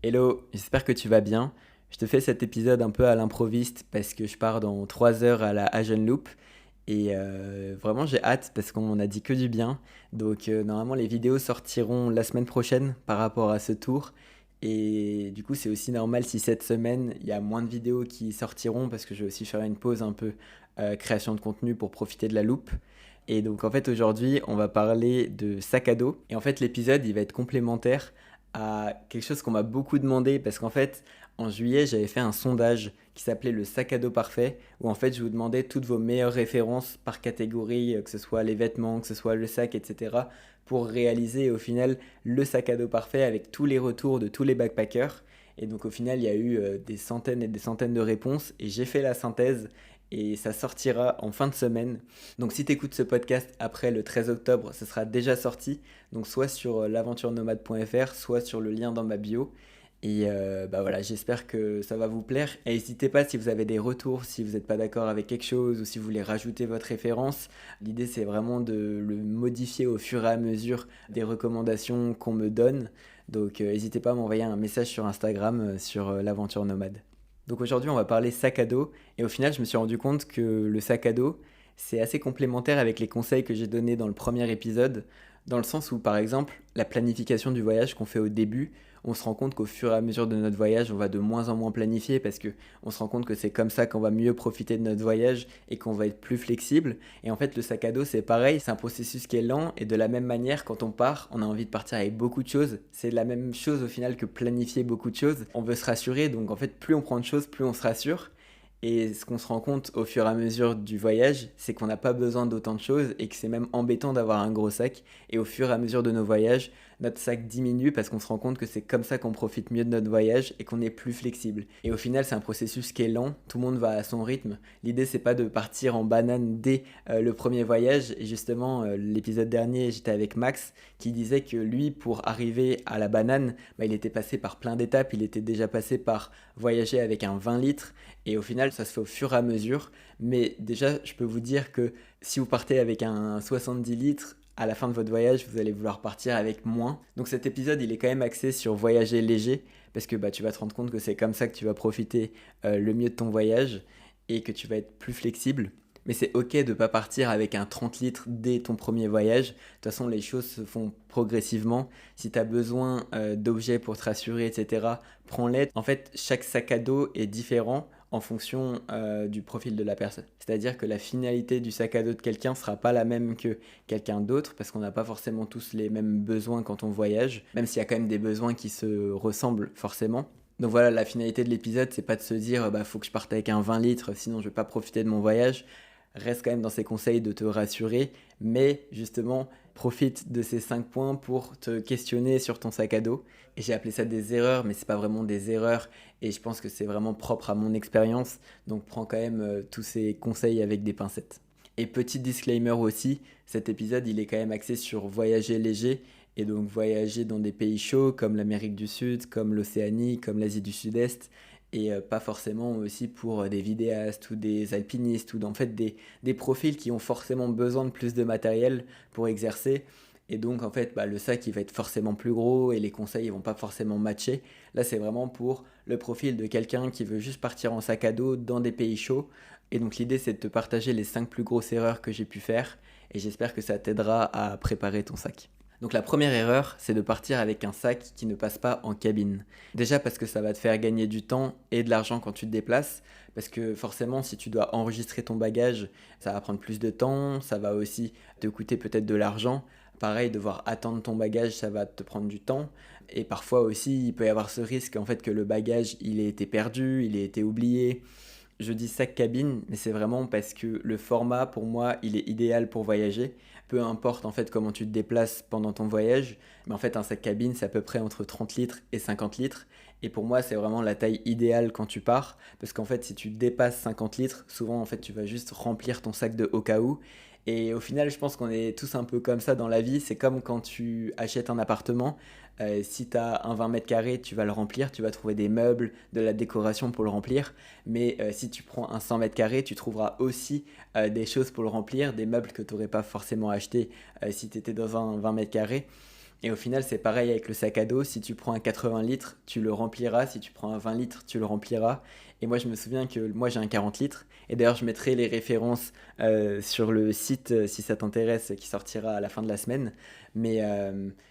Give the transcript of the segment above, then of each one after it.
Hello, j'espère que tu vas bien. Je te fais cet épisode un peu à l'improviste parce que je pars dans 3 heures à la Asian Loop et vraiment j'ai hâte parce qu'on m'en a dit que du bien. Donc normalement les vidéos sortiront la semaine prochaine par rapport à ce tour et du coup c'est aussi normal si cette semaine il y a moins de vidéos qui sortiront parce que je vais aussi faire une pause un peu création de contenu pour profiter de la loupe. Et donc en fait aujourd'hui on va parler de sac à dos et en fait l'épisode il va être complémentaire à quelque chose qu'on m'a beaucoup demandé parce qu'en fait, en juillet, j'avais fait un sondage qui s'appelait le sac à dos parfait où en fait, je vous demandais toutes vos meilleures références par catégorie, que ce soit les vêtements, que ce soit le sac, etc. pour réaliser au final le sac à dos parfait avec tous les retours de tous les backpackers. Et donc au final, il y a eu des centaines et des centaines de réponses et j'ai fait la synthèse et ça sortira en fin de semaine. Donc si tu écoutes ce podcast après le 13 octobre, ce sera déjà sorti. Donc soit sur l'aventurenomade.fr, soit sur le lien dans ma bio. Et bah voilà, j'espère que ça va vous plaire. Et n'hésitez pas si vous avez des retours, si vous n'êtes pas d'accord avec quelque chose ou si vous voulez rajouter votre référence. L'idée c'est vraiment de le modifier au fur et à mesure des recommandations qu'on me donne. Donc n'hésitez pas à m'envoyer un message sur Instagram sur l'aventure nomade. Donc aujourd'hui on va parler sac à dos. Et au final je me suis rendu compte que le sac à dos c'est assez complémentaire avec les conseils que j'ai donnés dans le premier épisode, dans le sens où, par exemple, la planification du voyage qu'on fait au début, on se rend compte qu'au fur et à mesure de notre voyage, on va de moins en moins planifier parce que on se rend compte que c'est comme ça qu'on va mieux profiter de notre voyage et qu'on va être plus flexible. Et en fait, le sac à dos, c'est pareil, c'est un processus qui est lent et de la même manière, quand on part, on a envie de partir avec beaucoup de choses. C'est la même chose au final que planifier beaucoup de choses. On veut se rassurer, donc en fait, plus on prend de choses, plus on se rassure. Et ce qu'on se rend compte au fur et à mesure du voyage, c'est qu'on n'a pas besoin d'autant de choses et que c'est même embêtant d'avoir un gros sac. Et au fur et à mesure de nos voyages, notre sac diminue parce qu'on se rend compte que c'est comme ça qu'on profite mieux de notre voyage et qu'on est plus flexible. Et au final, c'est un processus qui est lent, tout le monde va à son rythme. L'idée, c'est pas de partir en banane dès le premier voyage. Et justement, l'épisode dernier, j'étais avec Max qui disait que lui, pour arriver à la banane, bah, il était passé par plein d'étapes. Il était déjà passé par voyager avec un 20 litres. Et au final, ça se fait au fur et à mesure. Mais déjà, je peux vous dire que si vous partez avec un 70 litres, à la fin de votre voyage, vous allez vouloir partir avec moins. Donc cet épisode, il est quand même axé sur voyager léger, parce que bah, tu vas te rendre compte que c'est comme ça que tu vas profiter le mieux de ton voyage et que tu vas être plus flexible. Mais c'est ok de ne pas partir avec un 30 litres dès ton premier voyage. De toute façon, les choses se font progressivement. Si tu as besoin d'objets pour te rassurer, etc., prends-les. En fait, chaque sac à dos est différent en fonction du profil de la personne. C'est-à-dire que la finalité du sac à dos de quelqu'un ne sera pas la même que quelqu'un d'autre, parce qu'on n'a pas forcément tous les mêmes besoins quand on voyage, même s'il y a quand même des besoins qui se ressemblent forcément. Donc voilà, la finalité de l'épisode, c'est pas de se dire bah faut que je parte avec un 20 litres, sinon je vais pas profiter de mon voyage. Reste quand même dans ces conseils de te rassurer, mais justement, profite de ces 5 points pour te questionner sur ton sac à dos. Et j'ai appelé ça des erreurs, mais c'est pas vraiment des erreurs, et je pense que c'est vraiment propre à mon expérience, donc prends quand même tous ces conseils avec des pincettes. Et petit disclaimer aussi, cet épisode il est quand même axé sur voyager léger, et donc voyager dans des pays chauds comme l'Amérique du Sud, comme l'Océanie, comme l'Asie du Sud-Est, et pas forcément aussi pour des vidéastes ou des alpinistes ou en fait des profils qui ont forcément besoin de plus de matériel pour exercer. Et donc en fait bah, le sac il va être forcément plus gros et les conseils ils vont pas forcément matcher. Là c'est vraiment pour le profil de quelqu'un qui veut juste partir en sac à dos dans des pays chauds. Et donc l'idée c'est de te partager les 5 plus grosses erreurs que j'ai pu faire et j'espère que ça t'aidera à préparer ton sac. Donc la première erreur, c'est de partir avec un sac qui ne passe pas en cabine. Déjà parce que ça va te faire gagner du temps et de l'argent quand tu te déplaces, parce que forcément si tu dois enregistrer ton bagage, ça va prendre plus de temps, ça va aussi te coûter peut-être de l'argent. Pareil, devoir attendre ton bagage, ça va te prendre du temps. Et parfois aussi, il peut y avoir ce risque en fait que le bagage, il ait été perdu, il ait été oublié. Je dis sac cabine, mais c'est vraiment parce que le format, pour moi, il est idéal pour voyager. Peu importe en fait comment tu te déplaces pendant ton voyage, mais en fait un sac cabine, c'est à peu près entre 30 litres et 50 litres. Et pour moi, c'est vraiment la taille idéale quand tu pars, parce qu'en fait, si tu dépasses 50 litres, souvent en fait, tu vas juste remplir ton sac de au cas où. Et au final, je pense qu'on est tous un peu comme ça dans la vie. C'est comme quand tu achètes un appartement. Si tu as un 20 mètres carrés, tu vas le remplir, tu vas trouver des meubles, de la décoration pour le remplir. Mais si tu prends un 100 mètres carrés, tu trouveras aussi des choses pour le remplir, des meubles que tu n'aurais pas forcément achetés si tu étais dans un 20 mètres carrés. Et au final, c'est pareil avec le sac à dos. Si tu prends un 80 litres, tu le rempliras. Si tu prends un 20 litres, tu le rempliras. Et moi, je me souviens que moi, j'ai un 40 litres. Et d'ailleurs, je mettrai les références sur le site si ça t'intéresse, qui sortira à la fin de la semaine. Mais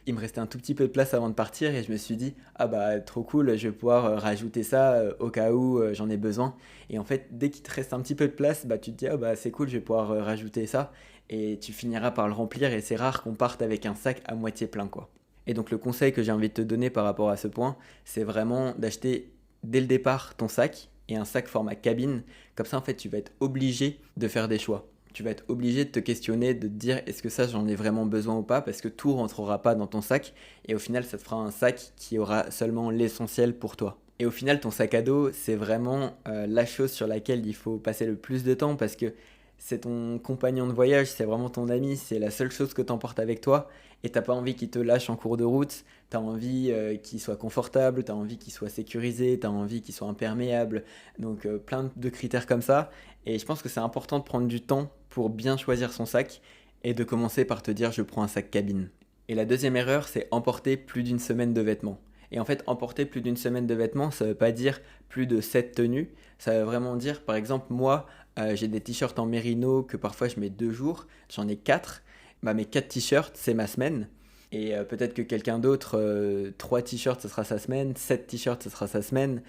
il me restait un tout petit peu de place avant de partir et je me suis dit, ah bah trop cool, je vais pouvoir rajouter ça au cas où j'en ai besoin. Et en fait, dès qu'il te reste un petit peu de place, bah tu te dis, ah bah c'est cool, je vais pouvoir rajouter ça. Et tu finiras par le remplir et c'est rare qu'on parte avec un sac à moitié plein, quoi. Et donc le conseil que j'ai envie de te donner par rapport à ce point, c'est vraiment d'acheter dès le départ ton sac et un sac format cabine. Comme ça, en fait, tu vas être obligé de faire des choix. Tu vas être obligé de te questionner, de te dire est-ce que ça j'en ai vraiment besoin ou pas, parce que tout rentrera pas dans ton sac et au final ça te fera un sac qui aura seulement l'essentiel pour toi. Et au final ton sac à dos c'est vraiment la chose sur laquelle il faut passer le plus de temps parce que c'est ton compagnon de voyage, c'est vraiment ton ami, c'est la seule chose que tu emportes avec toi et t'as pas envie qu'il te lâche en cours de route, t'as envie qu'il soit confortable, t'as envie qu'il soit sécurisé, t'as envie qu'il soit imperméable, donc plein de critères comme ça. Et je pense que c'est important de prendre du temps pour bien choisir son sac et de commencer par te dire je prends un sac cabine. Et la deuxième erreur, c'est emporter plus d'une semaine de vêtements. Et en fait, emporter plus d'une semaine de vêtements, ça ne veut pas dire plus de 7 tenues. Ça veut vraiment dire, par exemple, moi, j'ai des t-shirts en mérino que parfois je mets 2 jours. J'en ai 4. Bah, mes 4 t-shirts, c'est ma semaine. Et peut-être que quelqu'un d'autre, 3 t-shirts, ce sera sa semaine, 7 t-shirts, ce sera sa semaine.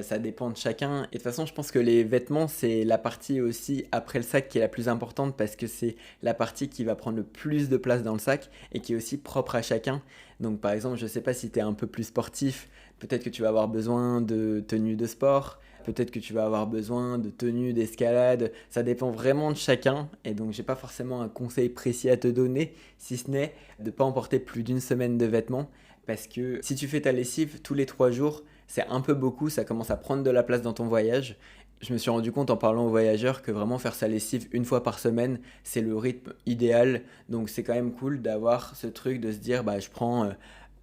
Ça dépend de chacun. Et de toute façon, je pense que les vêtements, c'est la partie aussi après le sac qui est la plus importante parce que c'est la partie qui va prendre le plus de place dans le sac et qui est aussi propre à chacun. Donc par exemple, je ne sais pas si tu es un peu plus sportif, peut-être que tu vas avoir besoin de tenues de sport. Peut-être que tu vas avoir besoin de tenues d'escalade, ça dépend vraiment de chacun et donc j'ai pas forcément un conseil précis à te donner si ce n'est de ne pas emporter plus d'une semaine de vêtements parce que si tu fais ta lessive tous les 3 jours, c'est un peu beaucoup, ça commence à prendre de la place dans ton voyage. Je me suis rendu compte en parlant aux voyageurs que vraiment faire sa lessive une fois par semaine, c'est le rythme idéal. Donc c'est quand même cool d'avoir ce truc de se dire bah je prends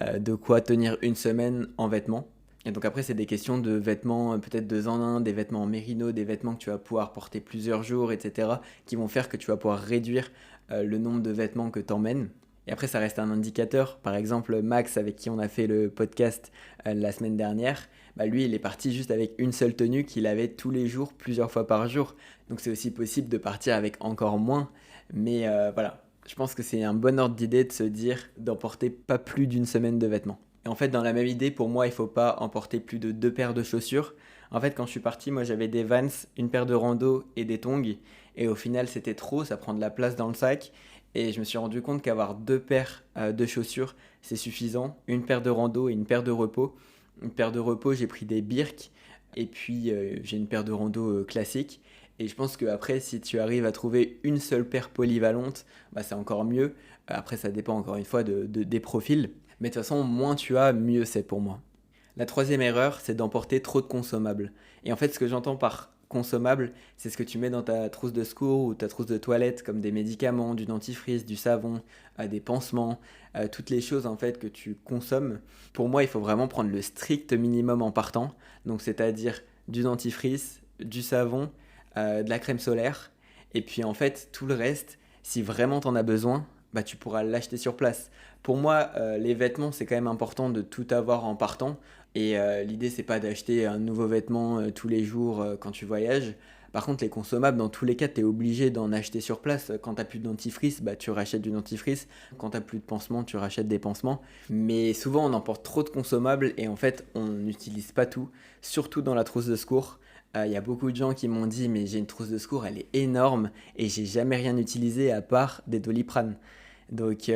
de quoi tenir une semaine en vêtements. Et donc après, c'est des questions de vêtements peut-être 2 en 1, des vêtements en mérino, des vêtements que tu vas pouvoir porter plusieurs jours, etc. qui vont faire que tu vas pouvoir réduire le nombre de vêtements que tu emmènes. Et après, ça reste un indicateur. Par exemple, Max, avec qui on a fait le podcast la semaine dernière, bah lui, il est parti juste avec une seule tenue qu'il avait tous les jours, plusieurs fois par jour. Donc c'est aussi possible de partir avec encore moins. Mais voilà, je pense que c'est un bon ordre d'idée de se dire d'emporter pas plus d'une semaine de vêtements. Et en fait, dans la même idée, pour moi, il ne faut pas emporter plus de 2 paires de chaussures. En fait, quand je suis parti, moi j'avais des Vans, une paire de rando et des tongs. Et au final, c'était trop, ça prend de la place dans le sac. Et je me suis rendu compte qu'avoir 2 paires de chaussures, c'est suffisant. Une paire de rando et une paire de repos. Une paire de repos, j'ai pris des Birk. Et puis, j'ai une paire de rando classique. Et je pense qu'après, si tu arrives à trouver une seule paire polyvalente, bah, c'est encore mieux. Après, ça dépend encore une fois des profils. Mais de toute façon, moins tu as, mieux c'est pour moi. La troisième erreur, c'est d'emporter trop de consommables. Et en fait, ce que j'entends par consommable, c'est ce que tu mets dans ta trousse de secours ou ta trousse de toilette, comme des médicaments, du dentifrice, du savon, des pansements, toutes les choses en fait que tu consommes. Pour moi, il faut vraiment prendre le strict minimum en partant. Donc, c'est-à-dire du dentifrice, du savon, de la crème solaire. Et puis en fait, tout le reste, si vraiment tu en as besoin, bah, tu pourras l'acheter sur place. Pour moi, les vêtements, c'est quand même important de tout avoir en partant. Et l'idée, c'est pas d'acheter un nouveau vêtement tous les jours quand tu voyages. Par contre, les consommables, dans tous les cas, tu es obligé d'en acheter sur place. Quand tu n'as plus de dentifrice, bah, tu rachètes du dentifrice. Quand tu n'as plus de pansement, tu rachètes des pansements. Mais souvent, on emporte trop de consommables et en fait, on n'utilise pas tout, surtout dans la trousse de secours. Il y a beaucoup de gens qui m'ont dit mais j'ai une trousse de secours, elle est énorme et j'ai jamais rien utilisé à part des Doliprane. Donc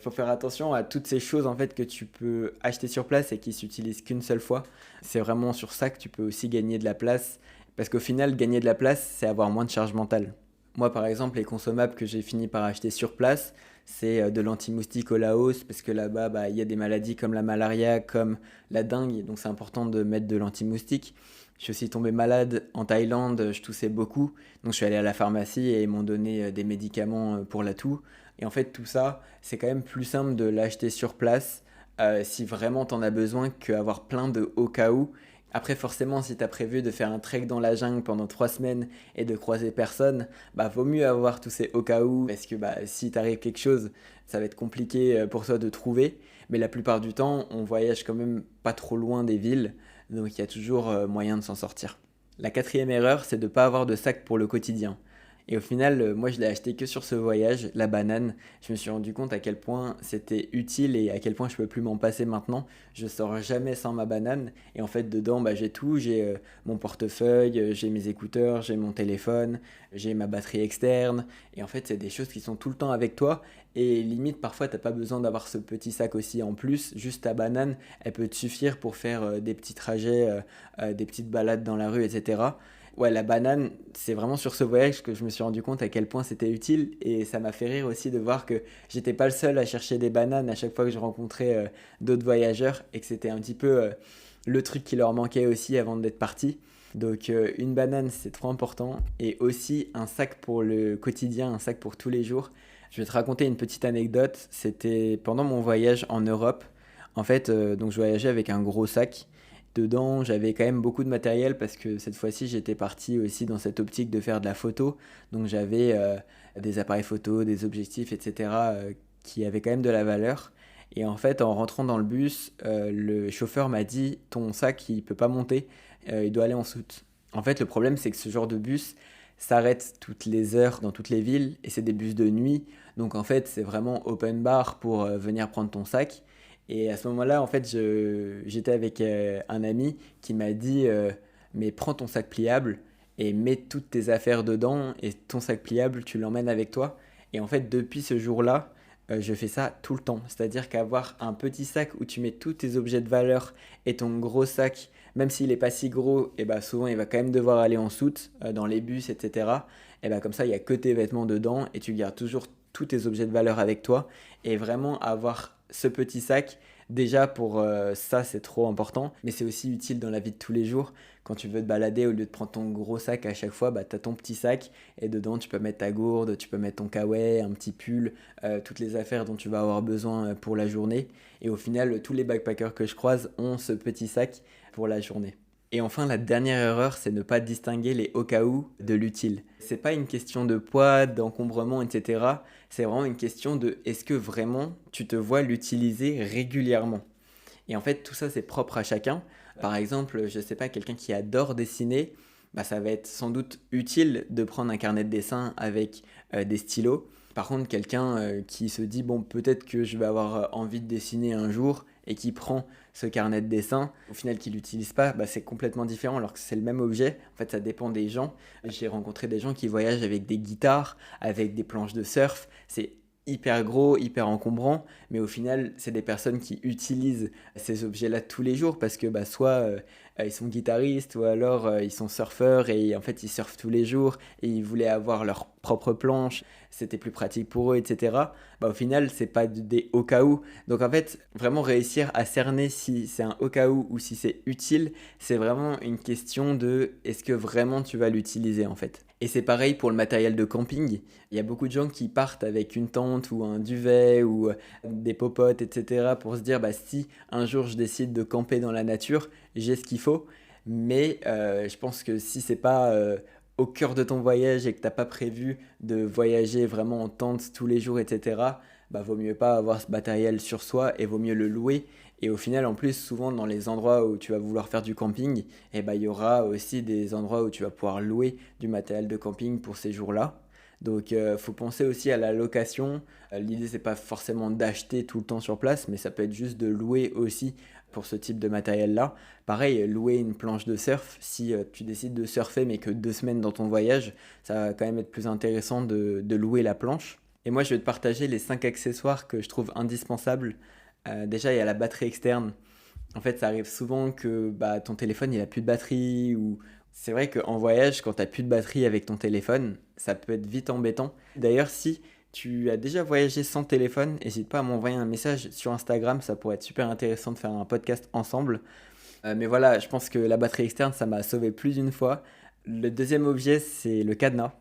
faut faire attention à toutes ces choses en fait que tu peux acheter sur place et qui s'utilisent qu'une seule fois. C'est vraiment sur ça que tu peux aussi gagner de la place parce qu'au final gagner de la place c'est avoir moins de charge mentale. Moi par exemple les consommables que j'ai fini par acheter sur place c'est de l'anti-moustique au Laos parce que là-bas bah, il y a des maladies comme la malaria, comme la dengue donc c'est important de mettre de l'anti-moustique. Je suis aussi tombé malade en Thaïlande, je toussais beaucoup, donc je suis allé à la pharmacie et ils m'ont donné des médicaments pour la toux. Et en fait, tout ça, c'est quand même plus simple de l'acheter sur place si vraiment t'en as besoin qu'avoir plein de au cas où Après, forcément, si tu as prévu de faire un trek dans la jungle pendant 3 semaines et de croiser personne, bah vaut mieux avoir tous ces au cas où, parce que bah, si t'arrive quelque chose, ça va être compliqué pour toi de trouver. Mais la plupart du temps, on voyage quand même pas trop loin des villes, donc il y a toujours moyen de s'en sortir. La quatrième erreur, c'est de ne pas avoir de sac pour le quotidien. Et au final, moi je l'ai acheté que sur ce voyage, la banane. Je me suis rendu compte à quel point c'était utile et à quel point je peux plus m'en passer maintenant. Je sors jamais sans ma banane. Et en fait, dedans, bah, j'ai tout. J'ai mon portefeuille, j'ai mes écouteurs, j'ai mon téléphone, j'ai ma batterie externe. Et en fait, c'est des choses qui sont tout le temps avec toi. Et limite, parfois, t'as pas besoin d'avoir ce petit sac aussi en plus. Juste ta banane, elle peut te suffire pour faire des petits trajets, des petites balades dans la rue, etc. Ouais, la banane, c'est vraiment sur ce voyage que je me suis rendu compte à quel point c'était utile et ça m'a fait rire aussi de voir que j'étais pas le seul à chercher des bananes à chaque fois que je rencontrais d'autres voyageurs et que c'était un petit peu le truc qui leur manquait aussi avant d'être partis. Donc une banane, c'est trop important et aussi un sac pour le quotidien, un sac pour tous les jours. Je vais te raconter une petite anecdote. C'était pendant mon voyage en Europe. En fait, donc je voyageais avec un gros sac. Dedans, j'avais quand même beaucoup de matériel parce que cette fois-ci, j'étais parti aussi dans cette optique de faire de la photo. Donc j'avais des appareils photo, des objectifs, etc. Qui avaient quand même de la valeur. Et en fait, en rentrant dans le bus, le chauffeur m'a dit, ton sac, il peut pas monter, il doit aller en soute. En fait, le problème, c'est que ce genre de bus s'arrête toutes les heures dans toutes les villes et c'est des bus de nuit. Donc en fait, c'est vraiment open bar pour venir prendre ton sac. Et à ce moment-là, en fait, j'étais avec un ami qui m'a dit mais prends ton sac pliable et mets toutes tes affaires dedans et ton sac pliable, tu l'emmènes avec toi. Et en fait, depuis ce jour-là, je fais ça tout le temps. C'est-à-dire qu'avoir un petit sac où tu mets tous tes objets de valeur et ton gros sac, même s'il n'est pas si gros, et bah souvent il va quand même devoir aller en soute dans les bus, etc. Et bah comme ça, il n'y a que tes vêtements dedans et tu gardes toujours tous tes objets de valeur avec toi. Et vraiment avoir ce petit sac, déjà pour ça, c'est trop important. Mais c'est aussi utile dans la vie de tous les jours. Quand tu veux te balader, au lieu de prendre ton gros sac à chaque fois, bah, tu as ton petit sac et dedans tu peux mettre ta gourde, tu peux mettre ton kawaii, un petit pull, toutes les affaires dont tu vas avoir besoin pour la journée. Et au final, tous les backpackers que je croise ont ce petit sac pour la journée. Et enfin, la dernière erreur, c'est ne pas distinguer les au cas où de l'utile. C'est pas une question de poids, d'encombrement, etc. C'est vraiment une question de est-ce que vraiment tu te vois l'utiliser régulièrement. Et en fait, tout ça, c'est propre à chacun. Par exemple, je sais pas, quelqu'un qui adore dessiner, bah, ça va être sans doute utile de prendre un carnet de dessin avec des stylos. Par contre, quelqu'un qui se dit, bon, peut-être que je vais avoir envie de dessiner un jour et qui prend ce carnet de dessin, au final qui l'utilise pas, bah, c'est complètement différent alors que c'est le même objet. En fait, ça dépend des gens. J'ai rencontré des gens qui voyagent avec des guitares, avec des planches de surf. C'est hyper gros, hyper encombrant, mais au final, c'est des personnes qui utilisent ces objets-là tous les jours parce que bah, soit ils sont guitaristes ou alors ils sont surfeurs et en fait ils surfent tous les jours et ils voulaient avoir leur propre planche, c'était plus pratique pour eux, etc. Bah, au final, c'est pas des au cas où. Donc en fait, vraiment réussir à cerner si c'est un au cas où ou si c'est utile, c'est vraiment une question de est-ce que vraiment tu vas l'utiliser en fait. Et c'est pareil pour le matériel de camping. Il y a beaucoup de gens qui partent avec une tente ou un duvet ou des popotes, etc. pour se dire bah, si un jour je décide de camper dans la nature, j'ai ce qu'il faut. Mais je pense que si c'est pas au cœur de ton voyage et que t'as pas prévu de voyager vraiment en tente tous les jours, etc., bah, vaut mieux pas avoir ce matériel sur soi et vaut mieux le louer. Et au final, en plus, souvent dans les endroits où tu vas vouloir faire du camping, eh ben, il y aura aussi des endroits où tu vas pouvoir louer du matériel de camping pour ces jours-là. Donc, il faut penser aussi à la location. L'idée, c'est pas forcément d'acheter tout le temps sur place, mais ça peut être juste de louer aussi pour ce type de matériel-là. Pareil, louer une planche de surf, si tu décides de surfer mais que 2 semaines dans ton voyage, ça va quand même être plus intéressant de louer la planche. Et moi, je vais te partager les 5 accessoires que je trouve indispensables. Déjà, il y a la batterie externe. En fait, ça arrive souvent que bah, ton téléphone il a plus de batterie ou c'est vrai qu'en voyage, quand tu n'as plus de batterie avec ton téléphone, ça peut être vite embêtant. D'ailleurs, si tu as déjà voyagé sans téléphone, n'hésite pas à m'envoyer un message sur Instagram, ça pourrait être super intéressant de faire un podcast ensemble. Mais voilà, je pense que la batterie externe, ça m'a sauvé plus d'une fois. Le deuxième objet, c'est le cadenas.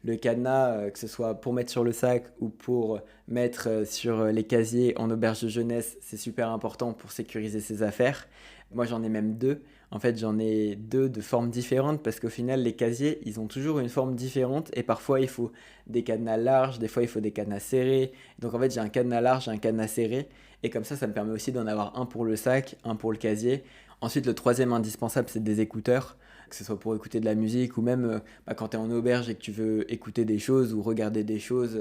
Le cadenas, que ce soit pour mettre sur le sac ou pour mettre sur les casiers en auberge de jeunesse, c'est super important pour sécuriser ses affaires. Moi, j'en ai même deux. En fait, j'en ai deux de formes différentes parce qu'au final, les casiers, ils ont toujours une forme différente et parfois, il faut des cadenas larges, des fois, il faut des cadenas serrés. Donc, en fait, j'ai un cadenas large et un cadenas serré. Et comme ça me permet aussi d'en avoir un pour le sac, un pour le casier. Ensuite, le troisième indispensable, c'est des écouteurs, que ce soit pour écouter de la musique ou même quand tu es en auberge et que tu veux écouter des choses ou regarder des choses,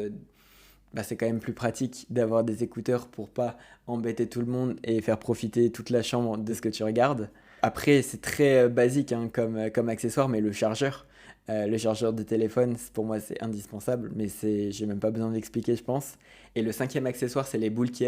c'est quand même plus pratique d'avoir des écouteurs pour pas embêter tout le monde et faire profiter toute la chambre de ce que tu regardes. Après, c'est très basique hein, comme accessoire, mais le chargeur de téléphone, pour moi, c'est indispensable, mais j'ai même pas besoin d'expliquer, je pense. Et le cinquième accessoire, c'est les boules qui.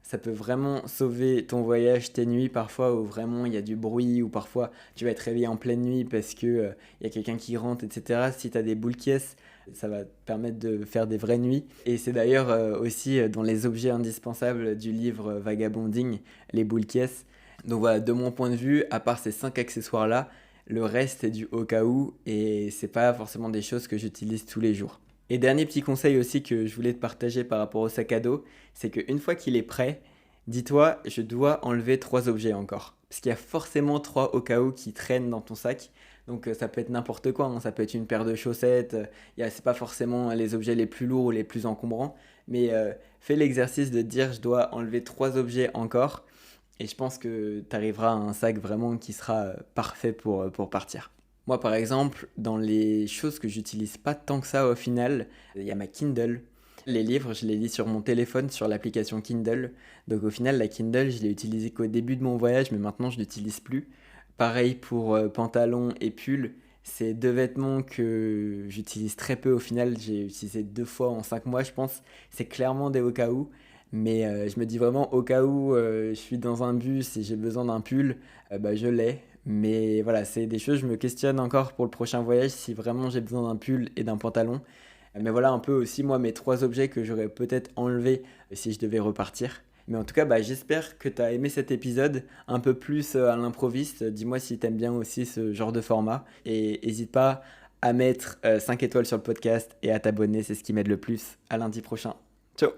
Ça peut vraiment sauver ton voyage, tes nuits parfois où vraiment il y a du bruit ou parfois tu vas être réveillé en pleine nuit parce que il y a quelqu'un qui rentre, etc. Si tu as des boules caisses, ça va te permettre de faire des vraies nuits. Et c'est d'ailleurs aussi dans les objets indispensables du livre Vagabonding, les boules caisses. Donc voilà, de mon point de vue, à part ces 5 accessoires-là, le reste est du au cas où et c'est pas forcément des choses que j'utilise tous les jours. Et dernier petit conseil aussi que je voulais te partager par rapport au sac à dos, c'est qu'une fois qu'il est prêt, dis-toi, je dois enlever 3 objets encore. Parce qu'il y a forcément 3 au cas où qui traînent dans ton sac. Donc ça peut être n'importe quoi, hein. Ça peut être une paire de chaussettes, c'est pas forcément les objets les plus lourds ou les plus encombrants, mais fais l'exercice de te dire je dois enlever 3 objets encore. Et je pense que tu arriveras à un sac vraiment qui sera parfait pour partir. Moi, par exemple, dans les choses que j'utilise pas tant que ça au final, il y a ma Kindle. Les livres, je les lis sur mon téléphone, sur l'application Kindle. Donc au final, la Kindle, je l'ai utilisée qu'au début de mon voyage, mais maintenant je l'utilise plus. Pareil pour pantalon et pull. C'est 2 vêtements que j'utilise très peu au final. J'ai utilisé 2 fois en 5 mois, je pense. C'est clairement des au cas où. Mais je me dis vraiment au cas où je suis dans un bus et j'ai besoin d'un pull, je l'ai. Mais voilà, c'est des choses, je me questionne encore pour le prochain voyage si vraiment j'ai besoin d'un pull et d'un pantalon. Mais voilà un peu aussi moi mes 3 objets que j'aurais peut-être enlevés si je devais repartir. Mais en tout cas, j'espère que tu as aimé cet épisode un peu plus à l'improviste. Dis-moi si tu aimes bien aussi ce genre de format. Et n'hésite pas à mettre 5 étoiles sur le podcast et à t'abonner, c'est ce qui m'aide le plus. À lundi prochain. Ciao.